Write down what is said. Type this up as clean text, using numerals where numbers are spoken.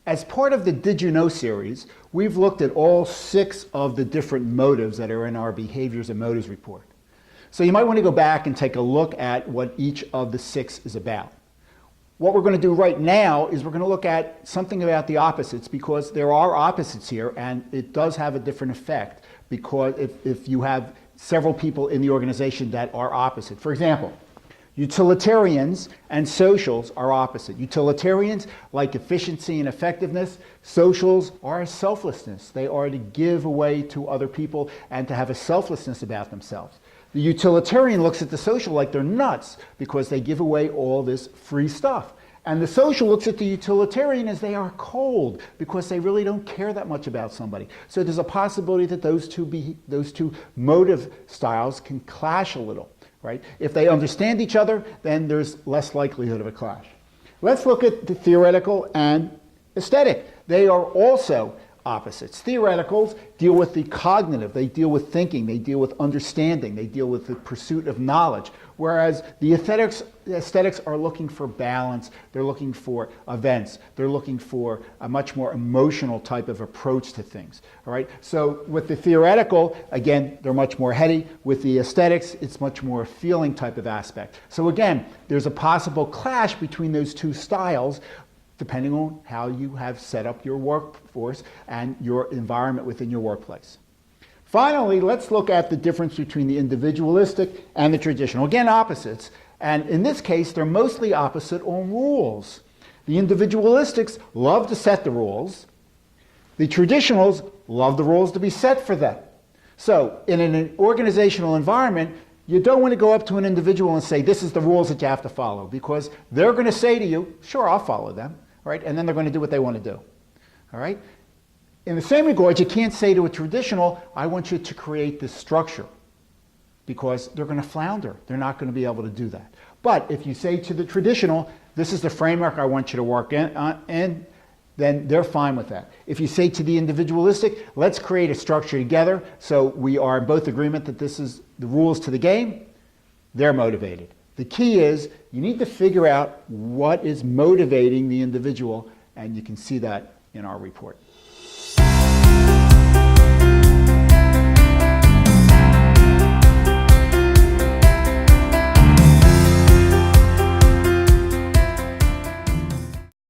As part of the Did You Know series, we've looked at all 6 of the different motives that are in our Behaviors and Motives report. So you might want to go back and take a look at what each of the 6 is about. What we're going to do right now is we're going to look at something about the opposites, because there are opposites here and it does have a different effect, because if you have several people in the organization that are opposite. For example, utilitarians and socials are opposite. Utilitarians like efficiency and effectiveness. Socials are selflessness. They are to give away to other people and to have a selflessness about themselves. The utilitarian looks at the social like they're nuts because they give away all this free stuff. And the social looks at the utilitarian as they are cold because they really don't care that much about somebody. So there's a possibility that those two motive styles can clash a little. Right? If they understand each other, then there's less likelihood of a clash. Let's look at the theoretical and aesthetic. They are also opposites. Theoreticals deal with the cognitive, they deal with thinking, they deal with understanding, they deal with the pursuit of knowledge, whereas the aesthetics are looking for balance, they're looking for events, they're looking for a much more emotional type of approach to things. All right? So with the theoretical, again, they're much more heady. With the aesthetics, it's much more a feeling type of aspect. So again, there's a possible clash between those two styles, depending on how you have set up your workforce and your environment within your workplace. Finally, let's look at the difference between the individualistic and the traditional. Again, opposites. And in this case, they're mostly opposite on rules. The individualistics love to set the rules. The traditionals love the rules to be set for them. So in an organizational environment, you don't want to go up to an individual and say, this is the rules that you have to follow, because they're going to say to you, sure, I'll follow them. Right? And then they're going to do what they want to do. All right? In the same regard, you can't say to a traditional, I want you to create this structure, because they're going to flounder. They're not going to be able to do that. But if you say to the traditional, this is the framework I want you to work in, then they're fine with that. If you say to the individualistic, let's create a structure together so we are in both agreement that this is the rules to the game, they're motivated. The key is you need to figure out what is motivating the individual, and you can see that in our report.